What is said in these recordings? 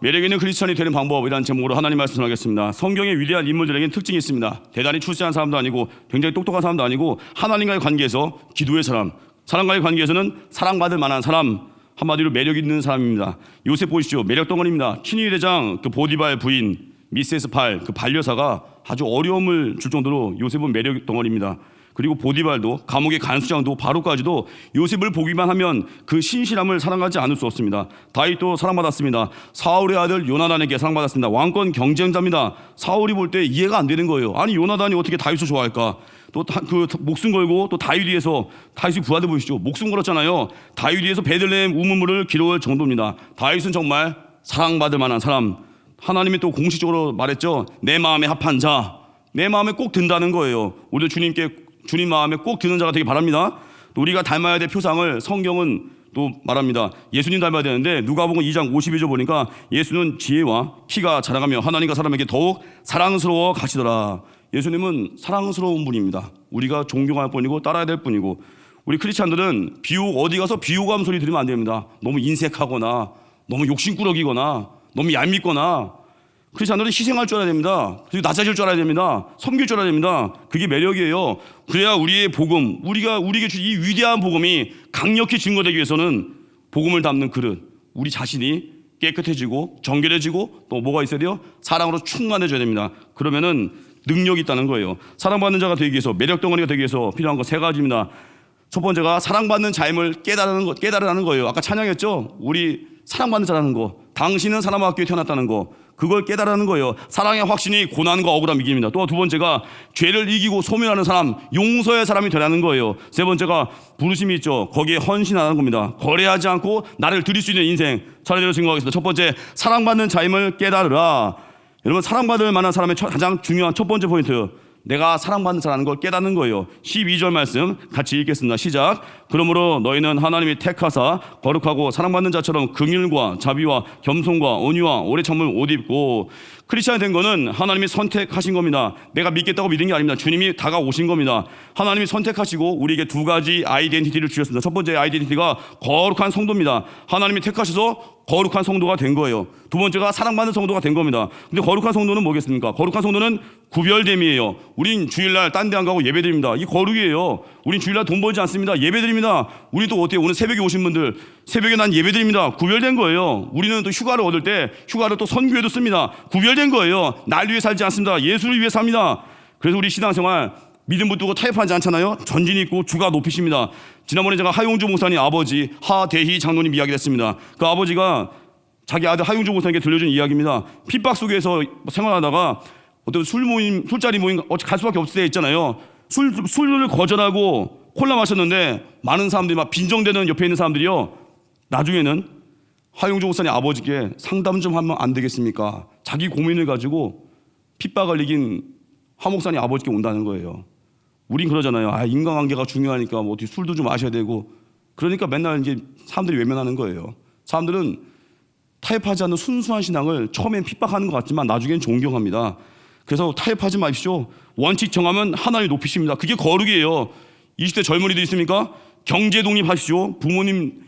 매력 있는 크리스천이 되는 방법이라는 제목으로 하나님 말씀 전하겠습니다. 성경의 위대한 인물들에게는 특징이 있습니다. 대단히 출세한 사람도 아니고 굉장히 똑똑한 사람도 아니고 하나님과의 관계에서 기도의 사람, 사람과의 관계에서는 사랑받을 만한 사람, 한마디로 매력 있는 사람입니다. 요셉 보십시오. 매력 덩어리입니다. 키니의 대장 그 보디발 부인 미세스 팔 그 반려사가 아주 어려움을 줄 정도로 요셉은 매력 덩어리입니다. 그리고 보디발도 감옥의 간수장도 바로까지도 요셉을 보기만 하면 그 신실함을 사랑하지 않을 수 없습니다. 다윗도 사랑받았습니다. 사울의 아들 요나단에게 사랑받았습니다. 왕권 경쟁자입니다. 사울이 볼 때 이해가 안 되는 거예요. 아니 요나단이 어떻게 다윗을 좋아할까? 또 그 목숨 걸고 또 다윗 위에서 다윗이 부하들 보시죠. 목숨 걸었잖아요. 다윗 위에서 베들레헴 우물물을 길어올 정도입니다. 다윗은 정말 사랑받을 만한 사람. 하나님이 또 공식적으로 말했죠. 내 마음에 합한 자, 내 마음에 꼭 든다는 거예요. 우리도 주님 마음에 꼭 드는 자가 되기 바랍니다. 또 우리가 닮아야 될 표상을 성경은 또 말합니다. 예수님 닮아야 되는데 누가복음 2장 52절 보니까 예수는 지혜와 키가 자라가며 하나님과 사람에게 더욱 사랑스러워 가시더라. 예수님은 사랑스러운 분입니다. 우리가 존경할 뿐이고 따라야 될 뿐이고, 우리 크리스찬들은 비호 어디 가서 비호감 소리 들으면 안 됩니다. 너무 인색하거나 너무 욕심꾸러기거나 너무 얄밉거나. 크리스찬들은 희생할 줄 알아야 됩니다. 그리고 낮아질 줄 알아야 됩니다. 섬길 줄 알아야 됩니다. 그게 매력이에요. 그래야 우리의 복음, 우리에게 주신 이 위대한 복음이 강력히 증거되기 위해서는 복음을 담는 그릇, 우리 자신이 깨끗해지고 정결해지고 또 뭐가 있어야 돼요? 사랑으로 충만해져야 됩니다. 그러면은 능력이 있다는 거예요. 사랑받는 자가 되기 위해서, 매력 덩어리가 되기 위해서 필요한 거 세 가지입니다. 첫 번째가 사랑받는 자임을 깨달으라는 거예요. 아까 찬양했죠? 우리 사랑받는 자라는 거, 당신은 사람과 학교에 태어났다는 거, 그걸 깨달으라는 거예요. 사랑의 확신이 고난과 억울함 이깁니다. 또 두 번째가 죄를 이기고 소멸하는 사람, 용서의 사람이 되라는 거예요. 세 번째가 부르심이 있죠. 거기에 헌신하는 겁니다. 거래하지 않고 나를 드릴 수 있는 인생. 차례대로 증거하겠습니다. 첫 번째, 사랑받는 자임을 깨달으라. 여러분, 사랑받을 만한 사람의 가장 중요한 첫 번째 포인트, 내가 사랑받는 자라는 걸 깨닫는 거예요. 12절 말씀 같이 읽겠습니다. 시작. 그러므로 너희는 하나님이 택하사 거룩하고 사랑받는 자처럼 긍휼과 자비와 겸손과 온유와 오래 참을 옷 입고. 크리스찬이 된 거는 하나님이 선택하신 겁니다. 내가 믿겠다고 믿은 게 아닙니다. 주님이 다가오신 겁니다. 하나님이 선택하시고 우리에게 두 가지 아이덴티티를 주셨습니다. 첫 번째 아이덴티티가 거룩한 성도입니다. 하나님이 택하셔서 거룩한 성도가 된 거예요. 두 번째가 사랑받는 성도가 된 겁니다. 근데 거룩한 성도는 뭐겠습니까? 거룩한 성도는 구별됨이에요. 우린 주일날 딴 데 안 가고 예배드립니다. 이 거룩이에요. 우린 주일날 돈 벌지 않습니다. 예배드립니다. 우리 또 어때요? 오늘 새벽에 오신 분들, 새벽에 난 예배드립니다. 구별된 거예요. 우리는 또 휴가를 얻을 때 휴가를 또 선교에도 씁니다. 구별된 거예요. 날 위해 살지 않습니다. 예수를 위해 삽니다. 그래서 우리 신앙생활 믿음 붙들고 타협하지 않잖아요. 전진이 있고 주가 높이십니다. 지난번에 제가 하용주 목사님 아버지 하대희 장로님 이야기를 했습니다. 그 아버지가 자기 아들 하용주 목사님께 들려준 이야기입니다. 핍박 속에서 생활하다가 어떤 술자리 모임 갈 수밖에 없을 때 있잖아요. 술을 거절하고 콜라 마셨는데 많은 사람들이 막 빈정대는 옆에 있는 사람들이요. 나중에는 하용주 목사님 아버지께 상담 좀 하면 안 되겠습니까? 자기 고민을 가지고 핍박을 이긴 하 목사님 아버지께 온다는 거예요. 우린 그러잖아요. 인간관계가 중요하니까 뭐 어떻게 술도 좀 마셔야 되고. 그러니까 맨날 이제 사람들이 외면하는 거예요. 사람들은 타협하지 않는 순수한 신앙을 처음엔 핍박하는 것 같지만 나중엔 존경합니다. 그래서 타협하지 마십시오. 원칙 정하면 하나님 높이십니다. 그게 거룩이에요. 20대 젊은이들 있습니까? 경제 독립하십시오. 부모님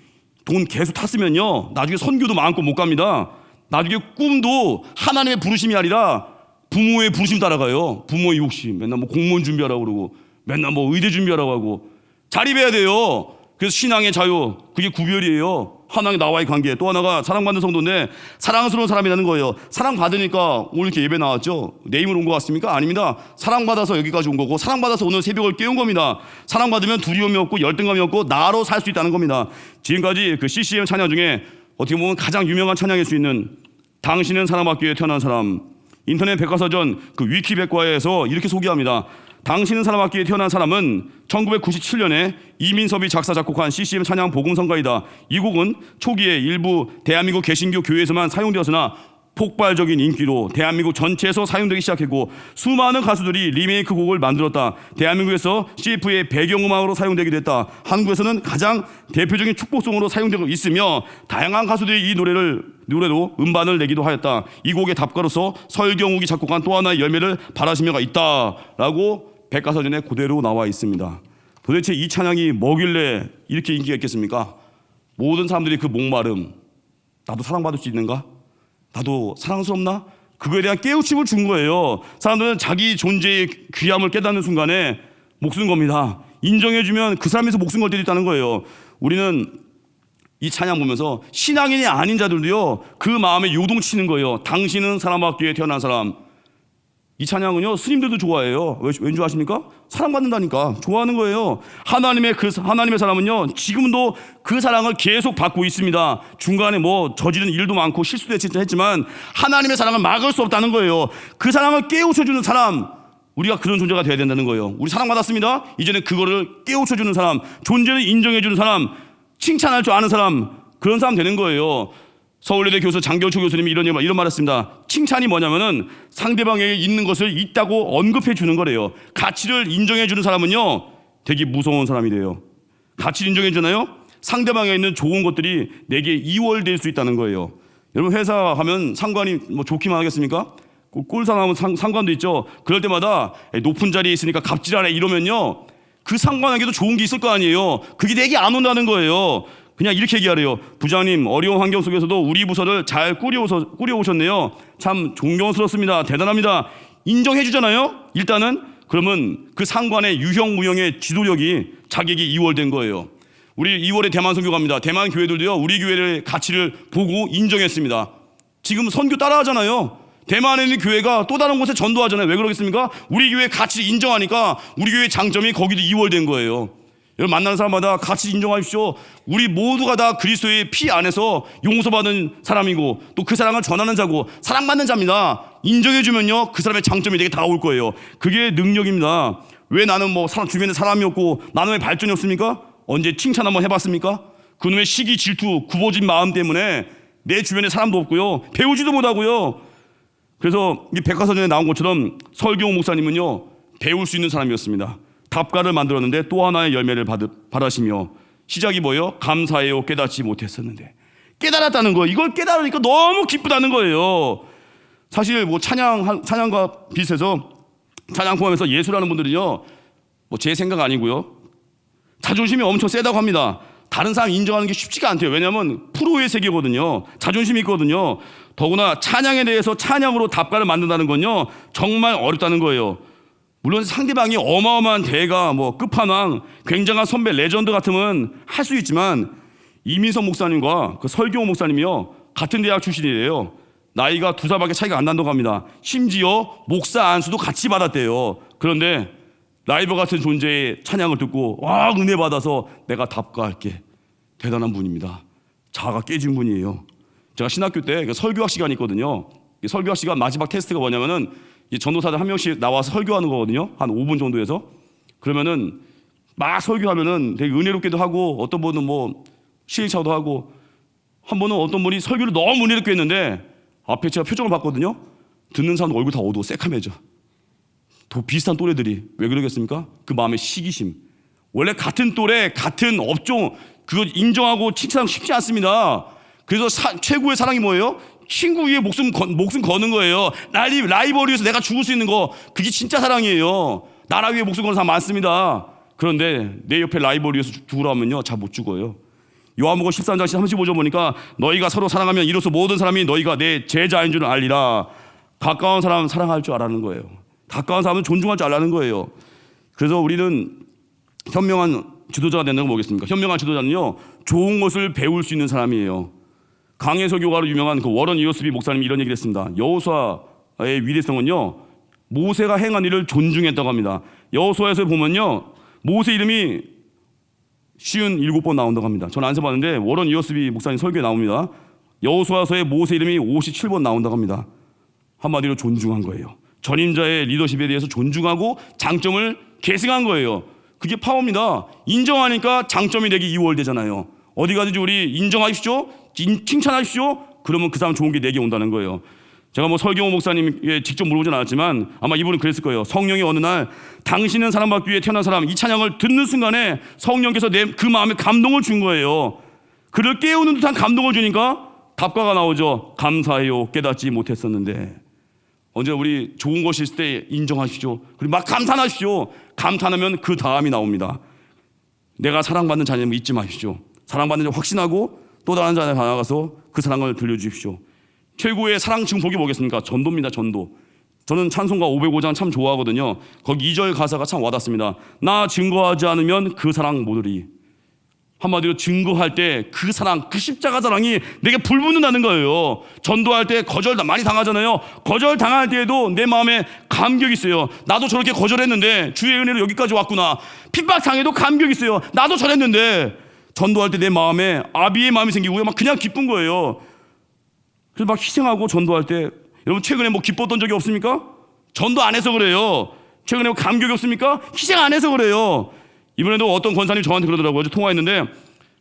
돈 계속 탔으면요, 나중에 선교도 마음껏 못 갑니다. 나중에 꿈도 하나님의 부르심이 아니라 부모의 부르심 따라가요. 부모의 욕심. 맨날 뭐 공무원 준비하라고 그러고 맨날 뭐 의대 준비하라고 하고. 자립해야 돼요. 그래서 신앙의 자유, 그게 구별이에요. 하나님과 나와의 관계. 또 하나가 사랑받는 성도인데 사랑스러운 사람이라는 거예요. 사랑받으니까 오늘 이렇게 예배 나왔죠. 내 힘으로 온 것 같습니까? 아닙니다. 사랑받아서 여기까지 온 거고, 사랑받아서 오늘 새벽을 깨운 겁니다. 사랑받으면 두려움이 없고 열등감이 없고 나로 살 수 있다는 겁니다. 지금까지 그 CCM 찬양 중에 어떻게 보면 가장 유명한 찬양일 수 있는 당신은 사랑받기 위해 태어난 사람, 인터넷 백과사전 그 위키백과에서 이렇게 소개합니다. 당신은 사랑받기 위해 태어난 사람은 1997년에 이민섭이 작사 작곡한 CCM 찬양 복음성가이다. 이 곡은 초기에 일부 대한민국 개신교 교회에서만 사용되었으나 폭발적인 인기로 대한민국 전체에서 사용되기 시작했고, 수많은 가수들이 리메이크 곡을 만들었다. 대한민국에서 CF의 배경음악으로 사용되기도 했다. 한국에서는 가장 대표적인 축복송으로 사용되고 있으며 다양한 가수들이 이 노래로 음반을 내기도 하였다. 이 곡의 답가로서 설경욱이 작곡한 또 하나의 열매를 바라시며가 있다라고 백과사전에 그대로 나와 있습니다. 도대체 이 찬양이 뭐길래 이렇게 인기가 있겠습니까? 모든 사람들이 그 목마름, 나도 사랑받을 수 있는가? 나도 사랑스럽나? 그거에 대한 깨우침을 준 거예요. 사람들은 자기 존재의 귀함을 깨닫는 순간에 목숨 겁니다. 인정해주면 그 사람에서 목숨 걸 때도 있다는 거예요. 우리는 이 찬양 보면서 신앙인이 아닌 자들도요, 그 마음에 요동치는 거예요. 당신은 사람 받기 위해 태어난 사람. 이 찬양은요, 스님들도 좋아해요. 왠지 아십니까? 사랑받는다니까 좋아하는 거예요. 하나님의 사람은요, 지금도 그 사랑을 계속 받고 있습니다. 중간에 뭐 저지른 일도 많고 실수도 했지만 하나님의 사랑을 막을 수 없다는 거예요. 그 사랑을 깨우쳐주는 사람, 우리가 그런 존재가 돼야 된다는 거예요. 우리 사랑받았습니다. 이제는 그거를 깨우쳐주는 사람, 존재를 인정해주는 사람, 칭찬할 줄 아는 사람, 그런 사람 되는 거예요. 서울예대 교수 장경초 교수님이 이런 말 했습니다. 칭찬이 뭐냐면은 상대방에게 있는 것을 있다고 언급해 주는 거래요. 가치를 인정해 주는 사람은요, 되게 무서운 사람이 돼요. 가치를 인정해 주나요? 상대방에 있는 좋은 것들이 내게 이월될 수 있다는 거예요. 여러분, 회사 가면 상관이 뭐 좋기만 하겠습니까? 꼴사나면 상관도 있죠. 그럴 때마다 높은 자리에 있으니까 갑질하네 이러면요, 그 상관에게도 좋은 게 있을 거 아니에요. 그게 내게 안 온다는 거예요. 그냥 이렇게 얘기하래요. 부장님, 어려운 환경 속에서도 우리 부서를 잘 꾸려오셨네요. 참 존경스럽습니다. 대단합니다. 인정해 주잖아요. 일단은. 그러면 그 상관의 유형무형의 지도력이 자기에게 이월된 거예요. 우리 2월에 대만 선교 갑니다. 대만 교회들도요, 우리 교회의 가치를 보고 인정했습니다. 지금 선교 따라하잖아요. 대만에 있는 교회가 또 다른 곳에 전도하잖아요. 왜 그러겠습니까? 우리 교회 가치를 인정하니까 우리 교회 장점이 거기도 이월된 거예요. 여러분, 만나는 사람마다 가치 인정하십시오. 우리 모두가 다 그리스도의 피 안에서 용서받은 사람이고 또 그 사랑을 전하는 자고 사랑받는 자입니다. 인정해주면요, 그 사람의 장점이 되게 다가올 거예요. 그게 능력입니다. 왜 나는 뭐 주변에 사람이 없고 나는 왜 발전이 없습니까? 언제 칭찬 한번 해봤습니까? 그놈의 시기, 질투, 굽어진 마음 때문에 내 주변에 사람도 없고요, 배우지도 못하고요. 그래서 이 백과사전에 나온 것처럼 설경호 목사님은요, 배울 수 있는 사람이었습니다. 답가를 만들었는데 또 하나의 열매를 받으시며, 시작이 뭐예요? 감사해요, 깨닫지 못했었는데. 깨달았다는 거예요. 이걸 깨달으니까 너무 기쁘다는 거예요. 사실 뭐 찬양과 비슷해서, 찬양 포함해서 예술하는 분들은요, 뭐 제 생각 아니고요, 자존심이 엄청 세다고 합니다. 다른 사람 인정하는 게 쉽지가 않대요. 왜냐하면 프로의 세계거든요. 자존심이 있거든요. 더구나 찬양에 대해서 찬양으로 답가를 만든다는 건요, 정말 어렵다는 거예요. 물론 상대방이 어마어마한 대가, 뭐 끝판왕, 굉장한 선배, 레전드 같으면 할 수 있지만, 이민석 목사님과 그 설경호 목사님이요, 같은 대학 출신이래요. 나이가 2살밖에 차이가 안 난다고 합니다. 심지어 목사 안수도 같이 받았대요. 그런데 라이벌 같은 존재의 찬양을 듣고 와, 은혜 받아서 내가 답가할게. 대단한 분입니다. 자아가 깨진 분이에요. 제가 신학교 때 설교학 시간이 있거든요. 설교학 시간 마지막 테스트가 뭐냐면은 전도사들 한 명씩 나와서 설교하는 거거든요. 한 5분 정도 해서. 그러면은 막 설교하면은 되게 은혜롭게도 하고, 어떤 분은 뭐 시행착오도 하고, 한 번은 어떤 분이 설교를 너무 은혜롭게 했는데 앞에 제가 표정을 봤거든요. 듣는 사람 얼굴 다 어두워 새카매져. 또 비슷한 또래들이 왜 그러겠습니까? 그 마음의 시기심. 원래 같은 또래, 같은 업종, 그거 인정하고 칭찬하기 쉽지 않습니다. 그래서 최고의 사랑이 뭐예요? 친구 위에 목숨 거는 거예요. 라이벌 위해서 내가 죽을 수 있는 거, 그게 진짜 사랑이에요. 나라 위에 목숨 거는 사람 많습니다. 그런데 내 옆에 라이벌 위해서 죽으라 하면요, 잘 못 죽어요. 요한복음 13장 35절 보니까 너희가 서로 사랑하면 이로써 모든 사람이 너희가 내 제자인 줄 알리라. 가까운 사람 사랑할 줄 알라는 거예요. 가까운 사람은 존중할 줄 알라는 거예요. 그래서 우리는 현명한 지도자가 된다는 거 뭐겠습니까? 현명한 지도자는요, 좋은 것을 배울 수 있는 사람이에요. 강해서 교가로 유명한 그 워런 이어스비 목사님이 이런 얘기를 했습니다. 여호수아의 위대성은요, 모세가 행한 일을 존중했다고 합니다. 여호수아에서 보면요, 모세 이름이 57번 나온다고 합니다. 저는 안 써봤는데 워런 이어스비 목사님 설교에 나옵니다. 여호수아서에 모세 이름이 57번 나온다고 합니다. 한마디로 존중한 거예요. 전임자의 리더십에 대해서 존중하고 장점을 계승한 거예요. 그게 파워입니다. 인정하니까 장점이 되게 이월되잖아요. 어디 가든지 우리 인정하십시오, 칭찬하십시오. 그러면 그 사람 좋은 게 내게 온다는 거예요. 제가 뭐 설경호 목사님께 직접 물어보진 않았지만 아마 이분은 그랬을 거예요. 성령이 어느 날 당신은 사랑받기 위해 태어난 사람, 이 찬양을 듣는 순간에 성령께서 그 마음에 감동을 준 거예요. 그를 깨우는 듯한 감동을 주니까 답가가 나오죠. 감사해요, 깨닫지 못했었는데. 언제 우리 좋은 것이 있을 때 인정하십시오. 그리고 막 감탄하십시오. 감탄하면 그 다음이 나옵니다. 내가 사랑받는 자녀임을 잊지 마십시오. 사랑받는 자 확신하고 또 다른 자녀에 나가서 그 사랑을 들려주십시오. 최고의 사랑 증폭이 뭐겠습니까? 전도입니다. 전도. 저는 찬송가 505장 참 좋아하거든요. 거기 2절 가사가 참 와닿습니다. 나 증거하지 않으면 그 사랑 못 얻으리. 한마디로 증거할 때 그 사랑, 그 십자가 사랑이 내게 불붙는다는 거예요. 전도할 때 거절 많이 당하잖아요. 거절 당할 때에도 내 마음에 감격이 있어요. 나도 저렇게 거절했는데 주의 은혜로 여기까지 왔구나. 핍박 당해도 감격이 있어요. 나도 저랬는데. 전도할 때 내 마음에 아비의 마음이 생기고요. 막 그냥 기쁜 거예요. 그래서 막 희생하고 전도할 때, 여러분 최근에 뭐 기뻤던 적이 없습니까? 전도 안 해서 그래요. 최근에 뭐 감격이 없습니까? 희생 안 해서 그래요. 이번에도 어떤 권사님 저한테 그러더라고요. 통화했는데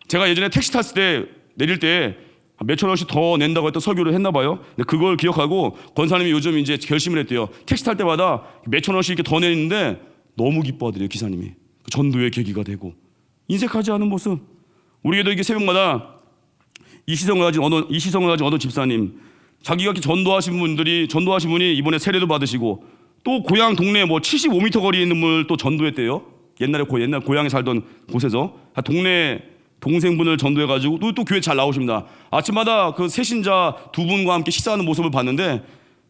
제가 예전에 택시 탔을 때 내릴 때 몇천 원씩 더 낸다고 했던 설교를 했나 봐요. 근데 그걸 기억하고 권사님이 요즘 이제 결심을 했대요. 택시 탈 때마다 몇천 원씩 이렇게 더 내는데 너무 기뻐하더래요. 기사님이. 전도의 계기가 되고. 인색하지 않은 모습. 우리에도 이게 새벽마다 이 시성을 가진 어느 집사님, 자기가 전도하신 분이 이번에 세례도 받으시고 또 고향 동네 뭐 75m 거리에 있는 분을 또 전도했대요. 옛날 고향에 살던 곳에서 동네 동생분을 전도해가지고 또 교회 잘 나오십니다. 아침마다 그 새신자 두 분과 함께 식사하는 모습을 봤는데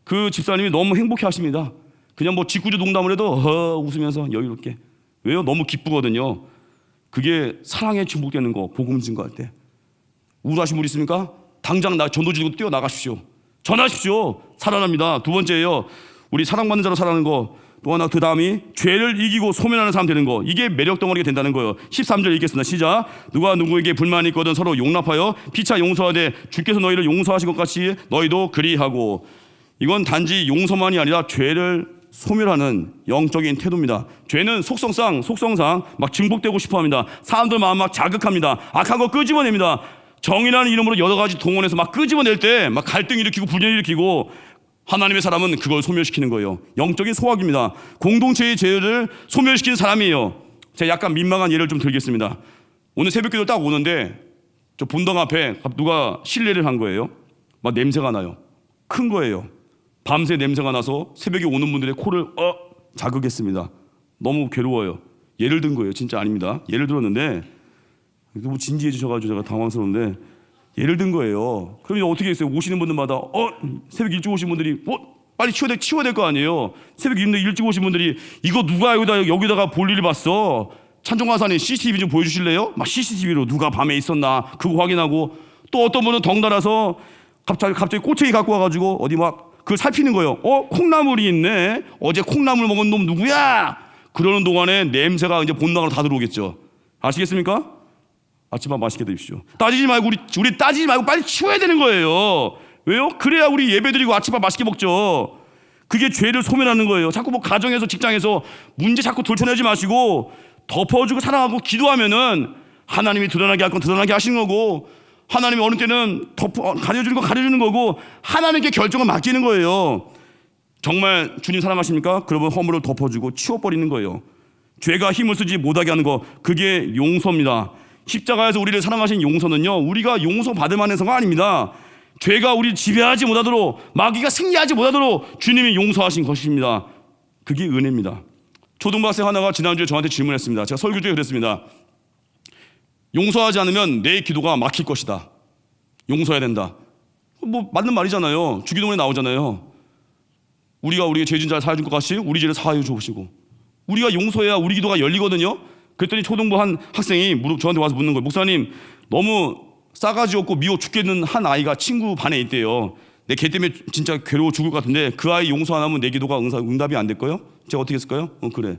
그 집사님이 너무 행복해하십니다. 그냥 뭐 짓궂은 농담을 해도 웃으면서 여유롭게. 왜요? 너무 기쁘거든요. 그게 사랑에 중복되는 거. 복음 증거할 때 우울하신 분 있습니까? 당장 전도지로 뛰어나가십시오. 전하십시오. 살아납니다. 두 번째예요. 우리 사랑받는 자로 살아가는 거. 또 하나 그 다음이 죄를 이기고 소멸하는 사람 되는 거. 이게 매력 덩어리가 된다는 거예요. 13절 읽겠습니다. 시작. 누가 누구에게 불만이 있거든 서로 용납하여 피차 용서하되 주께서 너희를 용서하신 것 같이 너희도 그리하고. 이건 단지 용서만이 아니라 죄를 소멸하는 영적인 태도입니다. 죄는 속성상 막 증폭되고 싶어합니다. 사람들 마음 막 자극합니다. 악한 거 끄집어냅니다. 정의라는 이름으로 여러 가지 동원해서 막 끄집어낼 때 막 갈등 일으키고 분열 일으키고. 하나님의 사람은 그걸 소멸시키는 거예요. 영적인 소화기입니다. 공동체의 죄를 소멸시키는 사람이에요. 제가 약간 민망한 예를 좀 들겠습니다. 오늘 새벽기도 딱 오는데 저 본당 앞에 누가 실례를 한 거예요. 막 냄새가 나요. 큰 거예요. 밤새 냄새가 나서 새벽에 오는 분들의 코를 자극했습니다. 너무 괴로워요. 예를 든 거예요. 진짜 아닙니다. 예를 들었는데 너무 진지해 주셔가지고 제가 당황스러운데 예를 든 거예요. 그럼 어떻게 했어요? 오시는 분들마다 새벽 일찍 오신 분들이 빨리 치워야 될 거 아니에요. 새벽 일찍 오신 분들이 이거 누가 여기다가 볼일을 봤어. 찬송가사님 CCTV 좀 보여주실래요? 막 CCTV로 누가 밤에 있었나 그거 확인하고. 또 어떤 분은 덩달아서 갑자기 꼬챙이 갖고 와가지고 어디 막 그걸 살피는 거예요. 콩나물이 있네. 어제 콩나물 먹은 놈 누구야? 그러는 동안에 냄새가 이제 본당으로 다 들어오겠죠. 아시겠습니까? 아침밥 맛있게 드십시오. 따지지 말고 우리 따지지 말고 빨리 치워야 되는 거예요. 왜요? 그래야 우리 예배드리고 아침밥 맛있게 먹죠. 그게 죄를 소멸하는 거예요. 자꾸 뭐 가정에서 직장에서 문제 자꾸 돌쳐내지 마시고 덮어주고 사랑하고 기도하면은 하나님이 드러나게 할 건 드러나게 하시는 거고, 하나님이 어느 때는 가려주는 거 가려주는 거고, 하나님께 결정을 맡기는 거예요. 정말 주님 사랑하십니까? 그러면 허물을 덮어주고 치워버리는 거예요. 죄가 힘을 쓰지 못하게 하는 거, 그게 용서입니다. 십자가에서 우리를 사랑하신 용서는요, 우리가 용서받을 만한 성가 아닙니다. 죄가 우리를 지배하지 못하도록, 마귀가 승리하지 못하도록 주님이 용서하신 것입니다. 그게 은혜입니다. 초등학생 하나가 지난주에 저한테 질문했습니다. 제가 설교 중에 그랬습니다. 용서하지 않으면 내 기도가 막힐 것이다. 용서해야 된다. 뭐 맞는 말이잖아요. 주기도문에 나오잖아요. 우리가 우리의 죄진 자를 사해줄 것 같이 우리 죄를 사하여 주시고, 우리가 용서해야 우리 기도가 열리거든요. 그랬더니 초등부 한 학생이 저한테 와서 묻는 거예요. 목사님, 너무 싸가지 없고 미워 죽겠는 한 아이가 친구 반에 있대요. 내 걔 때문에 진짜 괴로워 죽을 것 같은데 그 아이 용서 안 하면 내 기도가 응답이 안 될 거예요? 제가 어떻게 했을까요? 그래.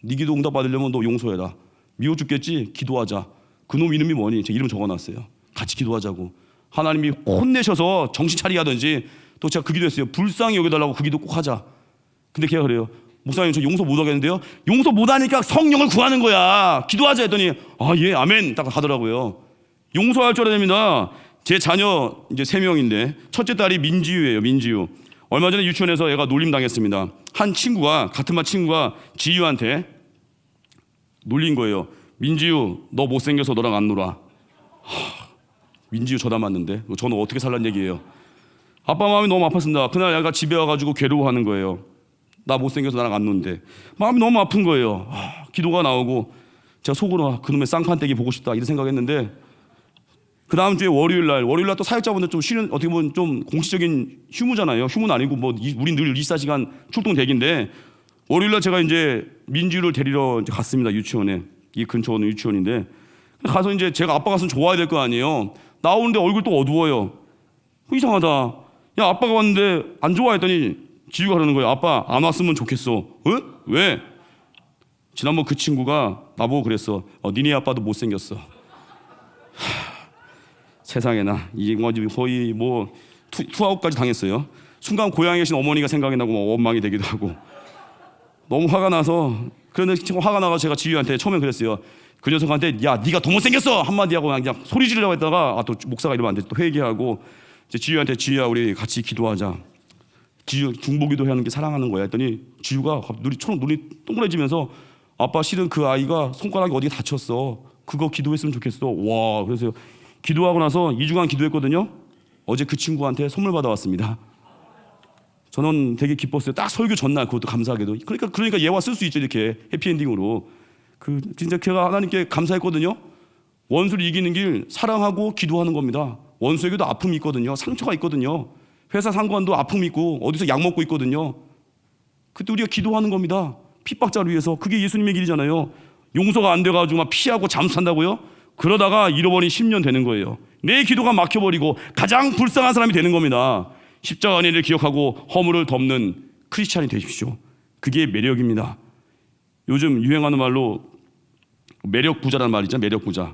네 기도 응답 받으려면 너 용서해라. 미워 죽겠지? 기도하자. 그놈 이름이 뭐니? 제 이름 적어놨어요. 같이 기도하자고. 하나님이 혼내셔서 정신 차리게 하든지, 또 제가 그 기도했어요. 불쌍히 여겨달라고 그 기도 꼭 하자. 근데 걔가 그래요. 목사님, 저 용서 못 하겠는데요? 용서 못 하니까 성령을 구하는 거야. 기도하자 했더니 예, 아멘 딱 하더라고요. 용서할 줄 알아야 됩니다. 제 자녀 이제 3명인데 첫째 딸이 민지유예요. 민지유. 얼마 전에 유치원에서 애가 놀림 당했습니다. 한 친구가, 같은 반 친구가 지유한테 놀린 거예요. 민지유, 너 못생겨서 너랑 안 놀아. 민지유 저 닮았는데 저는 어떻게 살란 얘기예요. 아빠 마음이 너무 아팠습니다. 그날 애가 집에 와가지고 괴로워하는 거예요. 나 못생겨서 나랑 안 노는데. 마음이 너무 아픈 거예요. 기도가 나오고 제가 속으로 그놈의 쌍판떼기 보고 싶다 이런 생각했는데, 그 다음 주에 월요일 날 또 사역자분들 좀 쉬는, 어떻게 보면 좀 공식적인 휴무잖아요. 휴무는 아니고 뭐 우리 늘 24시간 출동 대기인데, 월요일 날 제가 이제 민주를 데리러 이제 갔습니다. 유치원에. 이 근처는 유치원인데, 가서 이제 제가 아빠 갔으면 좋아야 될 거 아니에요. 나오는데 얼굴 또 어두워요. 이상하다. 야, 아빠가 왔는데 안 좋아했더니 지유가 그러는 거예요. 아빠 안 왔으면 좋겠어. 어? 왜? 지난번 그 친구가 나보고 그랬어. 니네 아빠도 못생겼어. 세상에나 이게 거의 뭐 투아웃까지 당했어요. 순간 고향에 계신 어머니가 생각이 나고 뭐 원망이 되기도 하고 너무 화가 나서, 그런데 화가 나서 제가 지유한테 처음엔 그랬어요. 그 녀석한테 야 네가 더 못생겼어 한마디 하고 그냥 소리 지르려고 했다가 또 목사가 이러면 안 돼, 또 회개하고 이제 지유한테 지유야 우리 같이 기도하자. 지유 중보기도 하는 게 사랑하는 거야 했더니 지유가 눈이 동그래지면서 아빠 실은 그 아이가 손가락이 어디가 다쳤어. 그거 기도했으면 좋겠어. 와, 그래서 기도하고 나서 2주간 기도했거든요. 어제 그 친구한테 선물 받아왔습니다. 저는 되게 기뻤어요. 딱 설교 전날, 그것도 감사하게도. 그러니까 예화 쓸 수 있죠, 이렇게 해피엔딩으로. 진짜 제가 하나님께 감사했거든요. 원수를 이기는 길 사랑하고 기도하는 겁니다. 원수에게도 아픔이 있거든요. 상처가 있거든요. 회사 상관도 아픔이 있고 어디서 약 먹고 있거든요. 그때 우리가 기도하는 겁니다. 핍박자를 위해서. 그게 예수님의 길이잖아요. 용서가 안 돼가지고 막 피하고 잠수한다고요? 그러다가 잃어버린 10년 되는 거예요. 내 기도가 막혀버리고 가장 불쌍한 사람이 되는 겁니다. 십자가 은혜를 기억하고 허물을 덮는 크리스찬이 되십시오. 그게 매력입니다. 요즘 유행하는 말로 매력 부자라는 말이 있잖아요. 매력 부자.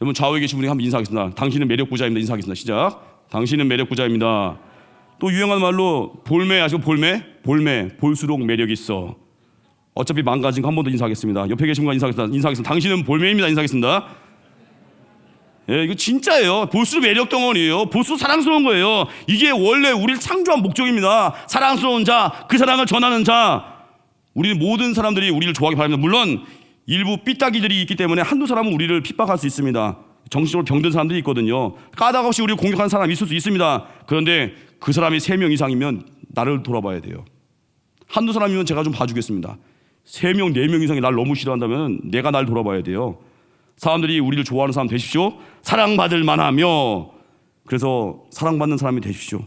여러분 좌우에 계신 분이 한번 인사하겠습니다. 당신은 매력 부자입니다. 인사하겠습니다. 시작. 당신은 매력 부자입니다. 또 유행하는 말로 볼매 아시고 볼매 볼수록 매력이 있어. 어차피 망가진 거 한 번 더 인사하겠습니다. 옆에 계신 분 인사하겠습니다. 당신은 볼매입니다. 인사하겠습니다. 예, 이거 진짜예요. 볼수록 매력 덩어리예요. 볼수록 사랑스러운 거예요. 이게 원래 우리를 창조한 목적입니다. 사랑스러운 자, 그 사랑을 전하는 자. 우리 모든 사람들이 우리를 좋아하기 바랍니다. 물론 일부 삐딱이들이 있기 때문에 한두 사람은 우리를 핍박할 수 있습니다. 정신적으로 병든 사람들이 있거든요. 까닭 없이 우리를 공격하는 사람이 있을 수 있습니다. 그런데 그 사람이 3명 이상이면 나를 돌아봐야 돼요. 한두 사람이면 제가 좀 봐주겠습니다. 3명, 4명 이상이 날 너무 싫어한다면 내가 날 돌아봐야 돼요. 사람들이 우리를 좋아하는 사람 되십시오. 사랑받을 만하며, 그래서 사랑받는 사람이 되십시오.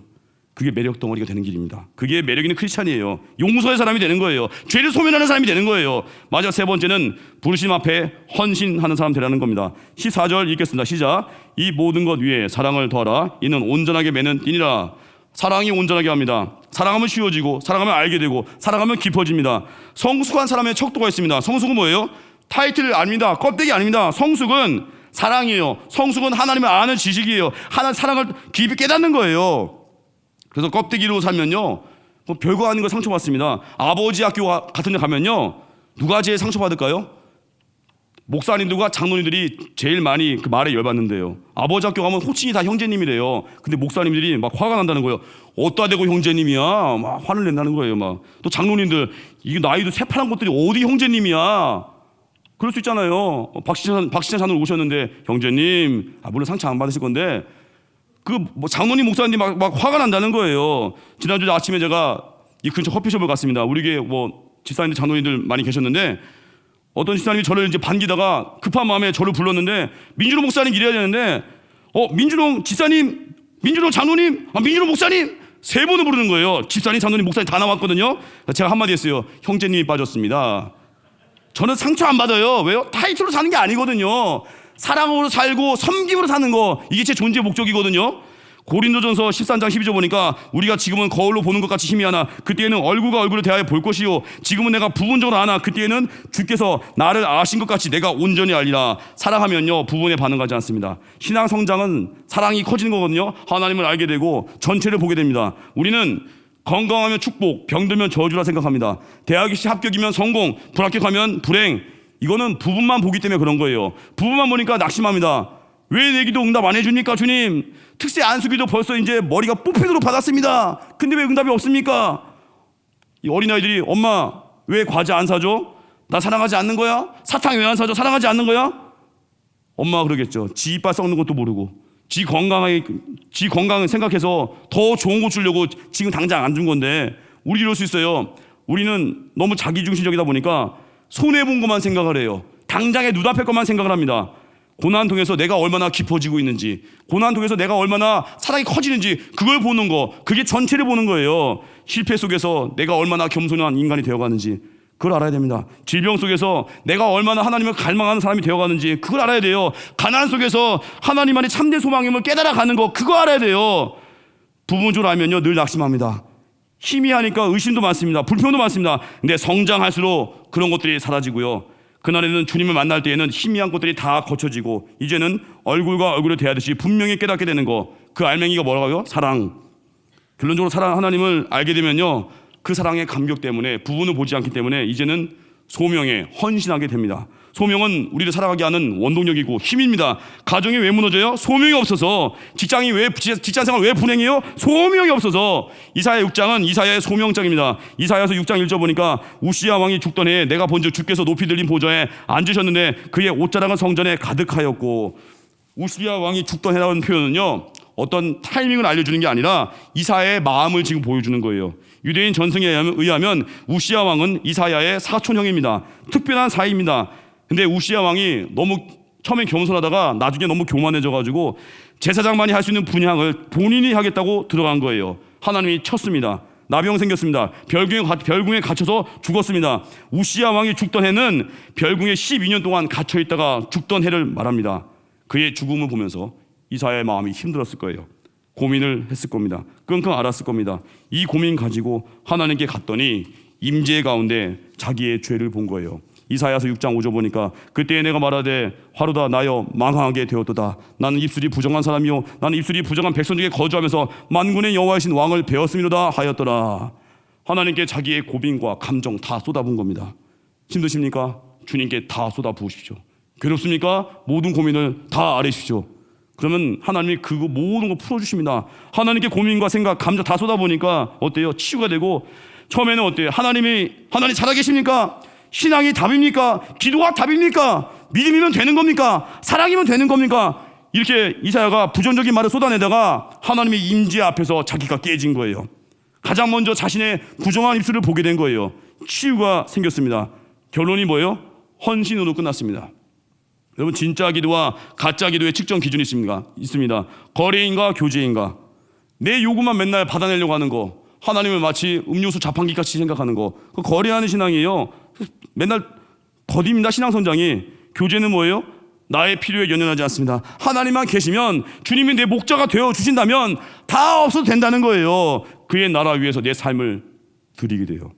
그게 매력 덩어리가 되는 길입니다. 그게 매력 있는 크리스찬이에요. 용서의 사람이 되는 거예요. 죄를 소멸하는 사람이 되는 거예요. 마지막 3번째는 부르심 앞에 헌신하는 사람 되라는 겁니다. 14절 읽겠습니다. 시작. 이 모든 것 위에 사랑을 더하라. 이는 온전하게 매는 띠니라. 사랑이 온전하게 합니다. 사랑하면 쉬워지고, 사랑하면 알게 되고, 사랑하면 깊어집니다. 성숙한 사람의 척도가 있습니다. 성숙은 뭐예요? 타이틀 아닙니다. 껍데기 아닙니다. 성숙은 사랑이에요. 성숙은 하나님을 아는 지식이에요. 하나님 사랑을 깊이 깨닫는 거예요. 그래서 껍데기로 살면요, 뭐 별거 아닌 걸 상처받습니다. 아버지 학교 같은 데 가면요, 누가 제일 상처받을까요? 목사님들과 장로님들이 제일 많이 그 말에 열받는데요. 아버지 학교 가면 호칭이 다 형제님이래요. 근데 목사님들이 막 화가 난다는 거예요. 어디다 대고 형제님이야? 막 화를 낸다는 거예요. 막 또 장로님들, 이게 나이도 새파란 것들이 어디 형제님이야? 그럴 수 있잖아요. 박시찬 장로님 오셨는데 형제님, 물론 상처 안 받으실 건데 뭐 장로님 목사님들이 막 화가 난다는 거예요. 지난주 아침에 제가 이 근처 커피숍을 갔습니다. 우리 교회 뭐 집사님들 장로님들 많이 계셨는데 어떤 집사님이 저를 이제 반기다가 급한 마음에 저를 불렀는데 민준호 목사님 이래야 되는데 민준호 집사님, 민준호 장로님, 민준호 목사님 3번을 부르는 거예요. 집사님, 장로님, 목사님 다 나왔거든요. 제가 한마디 했어요. 형제님이 빠졌습니다. 저는 상처 안 받아요. 왜요? 타이틀로 사는 게 아니거든요. 사랑으로 살고 섬김으로 사는 거, 이게 제 존재의 목적이거든요. 고린도전서 13장 12절 보니까 우리가 지금은 거울로 보는 것 같이 희미 하나 그때에는 얼굴과 얼굴을 대하여 볼 것이요 지금은 내가 부분적으로 아나 그때에는 주께서 나를 아신 것 같이 내가 온전히 알리라. 사랑하면요 부분에 반응하지 않습니다. 신앙 성장은 사랑이 커지는 거거든요. 하나님을 알게 되고 전체를 보게 됩니다. 우리는 건강하면 축복, 병들면 저주라 생각합니다. 대학 입시 합격이면 성공, 불합격하면 불행. 이거는 부분만 보기 때문에 그런 거예요. 부분만 보니까 낙심합니다. 왜 내 기도 응답 안 해줍니까 주님? 특세 안수기도 벌써 이제 머리가 뽑히도록 받았습니다. 근데 왜 응답이 없습니까? 이 어린아이들이 엄마 왜 과자 안 사줘? 나 사랑하지 않는 거야? 사탕 왜 안 사줘? 사랑하지 않는 거야? 엄마가 그러겠죠. 지 이빨 썩는 것도 모르고 지 건강을 생각해서 더 좋은 거 주려고 지금 당장 안 준 건데 우리 이럴 수 있어요. 우리는 너무 자기중심적이다 보니까 손해본 것만 생각을 해요. 당장의 눈앞의 것만 생각을 합니다. 고난 통해서 내가 얼마나 깊어지고 있는지, 고난 통해서 내가 얼마나 사랑이 커지는지 그걸 보는 거, 그게 전체를 보는 거예요. 실패 속에서 내가 얼마나 겸손한 인간이 되어가는지 그걸 알아야 됩니다. 질병 속에서 내가 얼마나 하나님을 갈망하는 사람이 되어가는지 그걸 알아야 돼요. 가난 속에서 하나님만이 참된 소망임을 깨달아가는 거 그거 알아야 돼요. 부분적으로 알면요 늘 낙심합니다. 희미하니까 의심도 많습니다. 불평도 많습니다. 근데 성장할수록 그런 것들이 사라지고요. 그날에는 주님을 만날 때에는 희미한 것들이 다 거쳐지고 이제는 얼굴과 얼굴을 대하듯이 분명히 깨닫게 되는 거. 그 알맹이가 뭐라고요? 사랑. 결론적으로 하나님을 알게 되면요 그 사랑의 감격 때문에 부분을 보지 않기 때문에 이제는 소명에 헌신하게 됩니다. 소명은 우리를 살아가게 하는 원동력이고 힘입니다. 가정이 왜 무너져요? 소명이 없어서. 직장생활 왜 불행해요? 소명이 없어서. 이사야 6장은 이사야의 소명장입니다. 이사야서 6장 1절 보니까 우시야 왕이 죽던 해에 내가 본즉 주께서 높이 들린 보좌에 앉으셨는데 그의 옷자락은 성전에 가득하였고. 우시야 왕이 죽던 해라는 표현은요 어떤 타이밍을 알려주는 게 아니라 이사야의 마음을 지금 보여주는 거예요. 유대인 전승에 의하면 우시야 왕은 이사야의 사촌형입니다. 특별한 사이입니다. 근데 우시야 왕이 너무 처음엔 겸손하다가 나중에 너무 교만해져가지고 제사장만이 할 수 있는 분향을 본인이 하겠다고 들어간 거예요. 하나님이 쳤습니다. 나병 생겼습니다. 별궁에 갇혀서 죽었습니다. 우시야 왕이 죽던 해는 별궁에 12년 동안 갇혀있다가 죽던 해를 말합니다. 그의 죽음을 보면서 이사야의 마음이 힘들었을 거예요. 고민을 했을 겁니다. 끙끙 앓았을 겁니다. 이 고민 가지고 하나님께 갔더니 임재 가운데 자기의 죄를 본 거예요. 이사야서 6장 5절 보니까 그때에 내가 말하되 화루다 나여 망하게 되었도다. 나는 입술이 부정한 사람이요 나는 입술이 부정한 백성 중에 거주하면서 만군의 여호와이신 왕을 배웠음이로다 하였더라. 하나님께 자기의 고민과 감정 다 쏟아부은 겁니다. 힘드십니까? 주님께 다 쏟아부으십시오. 괴롭습니까? 모든 고민을 다 아뢰십시오. 그러면 하나님이 그거 모든 거 풀어주십니다. 하나님께 고민과 생각, 감정 다 쏟아보니까 어때요? 치유가 되고. 처음에는 어때요? 하나님 살아계십니까? 신앙이 답입니까? 기도가 답입니까? 믿음이면 되는 겁니까? 사랑이면 되는 겁니까? 이렇게 이사야가 부정적인 말을 쏟아내다가 하나님의 임재 앞에서 자기가 깨진 거예요. 가장 먼저 자신의 부정한 입술을 보게 된 거예요. 치유가 생겼습니다. 결론이 뭐예요? 헌신으로 끝났습니다. 여러분 진짜 기도와 가짜 기도의 측정 기준이 있습니다. 거래인가 교제인가. 내 요구만 맨날 받아내려고 하는 거, 하나님을 마치 음료수 자판기같이 생각하는 거, 그 거래하는 신앙이에요. 맨날 더딥니다. 신앙 성장이. 교제는 뭐예요? 나의 필요에 연연하지 않습니다. 하나님만 계시면, 주님이 내 목자가 되어 주신다면 다 없어도 된다는 거예요. 그의 나라 위해서 내 삶을 드리게 돼요.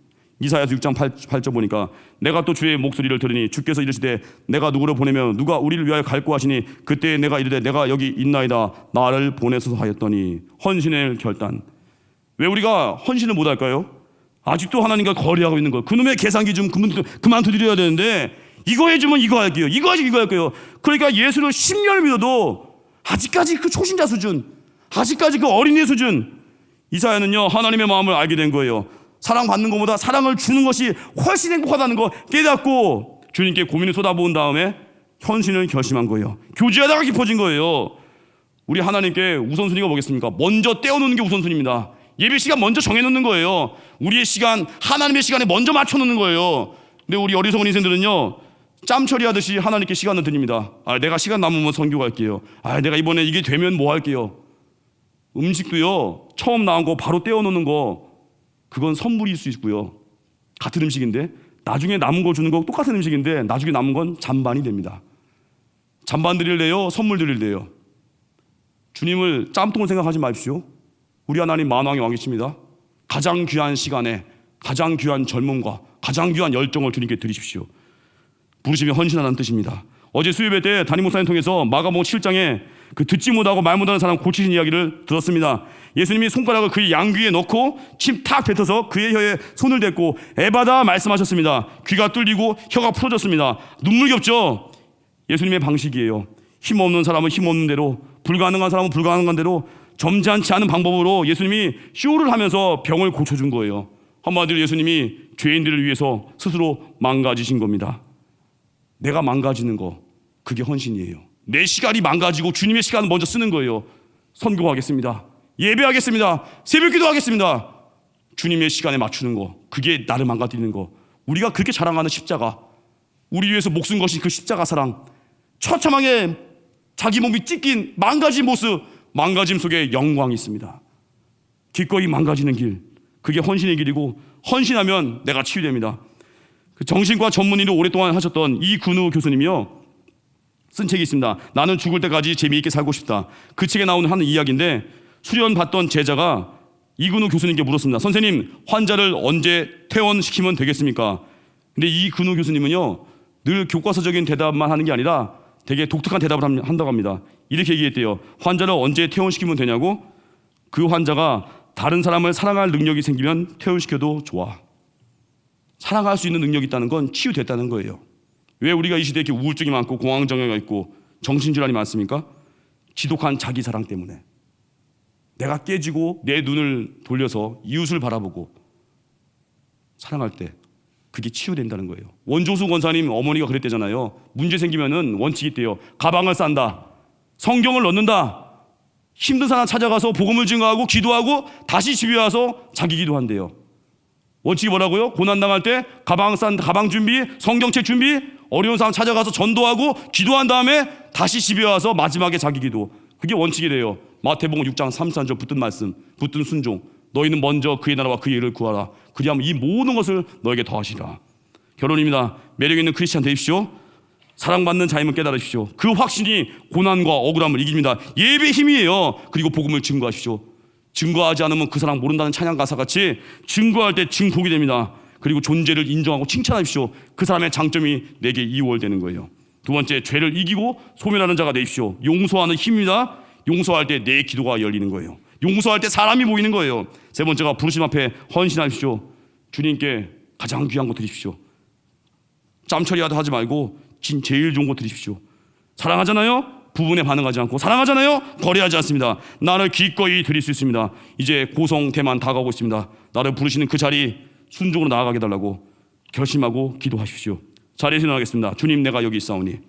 이사야서 6장 8절 보니까 내가 또 주의 목소리를 들으니 주께서 이르시되 내가 누구를 보내면 누가 우리를 위하여 갈고 하시니 그때 내가 이르되 내가 여기 있나이다 나를 보내소서 하였더니. 헌신의 결단. 왜 우리가 헌신을 못할까요? 아직도 하나님과 거래하고 있는 거예요. 그놈의 계산기 좀 그만 두드려야 되는데 이거 해주면 이거 할게요. 이거 할게요. 그러니까 예수를 10년을 믿어도 아직까지 그 초신자 수준, 아직까지 그 어린이 수준. 이사야는요 하나님의 마음을 알게 된 거예요. 사랑받는 것보다 사랑을 주는 것이 훨씬 행복하다는 거 깨닫고 주님께 고민을 쏟아부은 다음에 헌신을 결심한 거예요. 교제하다가 깊어진 거예요. 우리 하나님께 우선순위가 뭐겠습니까? 먼저 떼어놓는 게 우선순위입니다. 예배 시간 먼저 정해놓는 거예요. 우리의 시간, 하나님의 시간에 먼저 맞춰놓는 거예요. 근데 우리 어리석은 인생들은요 짬 처리하듯이 하나님께 시간을 드립니다. 내가 시간 남으면 선교 갈게요. 내가 이번에 이게 되면 뭐 할게요. 음식도요 처음 나온 거 바로 떼어놓는 거 그건 선물일 수 있고요. 같은 음식인데 나중에 남은 거 주는 거 똑같은 음식인데 나중에 남은 건 잔반이 됩니다. 잔반 드릴래요? 선물 드릴래요? 주님을 짬통을 생각하지 마십시오. 우리 하나님 만왕의 왕이십니다. 가장 귀한 시간에 가장 귀한 젊음과 가장 귀한 열정을 주님께 드리십시오. 부르심이 헌신하는 뜻입니다. 어제 수요예배 때 담임 목사님 통해서 마가복음 7장에 그 듣지 못하고 말 못하는 사람 고치신 이야기를 들었습니다. 예수님이 손가락을 그의 양귀에 넣고 침 탁 뱉어서 그의 혀에 손을 댔고 에바다 말씀하셨습니다. 귀가 뚫리고 혀가 풀어졌습니다. 눈물겹죠? 예수님의 방식이에요. 힘없는 사람은 힘없는 대로, 불가능한 사람은 불가능한 대로 점잖지 않은 방법으로 예수님이 쇼를 하면서 병을 고쳐준 거예요. 한마디로 예수님이 죄인들을 위해서 스스로 망가지신 겁니다. 내가 망가지는 거 그게 헌신이에요. 내 시간이 망가지고 주님의 시간을 먼저 쓰는 거예요. 선교하겠습니다. 예배하겠습니다. 새벽기도 하겠습니다. 주님의 시간에 맞추는 거 그게 나를 망가뜨리는 거. 우리가 그렇게 자랑하는 십자가, 우리 위해서 목숨 거신 그 십자가 사랑, 처참하게 자기 몸이 찢긴 망가진 모습, 망가짐 속에 영광이 있습니다. 기꺼이 망가지는 길, 그게 헌신의 길이고, 헌신하면 내가 치유됩니다. 그 정신과 전문의로 오랫동안 하셨던 이근우 교수님이요, 쓴 책이 있습니다. 나는 죽을 때까지 재미있게 살고 싶다. 그 책에 나오는 한 이야기인데, 수련 받던 제자가 이근우 교수님께 물었습니다. 선생님, 환자를 언제 퇴원시키면 되겠습니까? 근데 이근우 교수님은요, 늘 교과서적인 대답만 하는 게 아니라 되게 독특한 대답을 한다고 합니다. 이렇게 얘기했대요. 환자를 언제 퇴원시키면 되냐고? 그 환자가 다른 사람을 사랑할 능력이 생기면 퇴원시켜도 좋아. 사랑할 수 있는 능력이 있다는 건 치유됐다는 거예요. 왜 우리가 이 시대에 이렇게 우울증이 많고 공황장애가 있고 정신질환이 많습니까? 지독한 자기 사랑 때문에. 내가 깨지고 내 눈을 돌려서 이웃을 바라보고 사랑할 때 그게 치유된다는 거예요. 원조수 권사님 어머니가 그랬대잖아요. 문제 생기면은 원칙이 있대요. 가방을 싼다, 성경을 넣는다, 힘든 사람 찾아가서 복음을 증거하고 기도하고 다시 집에 와서 자기 기도한대요. 원칙이 뭐라고요? 고난당할 때 가방 준비, 성경책 준비, 어려운 사람 찾아가서 전도하고 기도한 다음에 다시 집에 와서 마지막에 자기 기도. 그게 원칙이래요. 마태복음 6장 33절 붙든 말씀, 붙든 순종. 너희는 먼저 그의 나라와 그의 일을 구하라. 그리하면 이 모든 것을 너에게 더하시라. 결론입니다. 매력 있는 크리스찬 되십시오. 사랑받는 자임을 깨달으십시오. 그 확신이 고난과 억울함을 이깁니다. 예배의 힘이에요. 그리고 복음을 증거하십시오. 증거하지 않으면 그 사람 모른다는 찬양 가사 같이 증거할 때 증폭이 됩니다. 그리고 존재를 인정하고 칭찬하십시오. 그 사람의 장점이 내게 이월되는 거예요. 두 번째, 죄를 이기고 소멸하는 자가 되십시오. 용서하는 힘입니다. 용서할 때 내 기도가 열리는 거예요. 용서할 때 사람이 보이는 거예요. 세 번째가 부르심 앞에 헌신하십시오. 주님께 가장 귀한 거 드리십시오. 짬처리하다 하지 말고 제일 좋은 거 드리십시오. 사랑하잖아요? 부분에 반응하지 않고, 사랑하잖아요? 거래하지 않습니다. 나를 기꺼이 드릴 수 있습니다. 이제 고성 대만 다가오고 있습니다. 나를 부르시는 그 자리 순종으로 나아가게 달라고 결심하고 기도하십시오. 자리에서 일어나겠습니다. 주님, 내가 여기 있사오니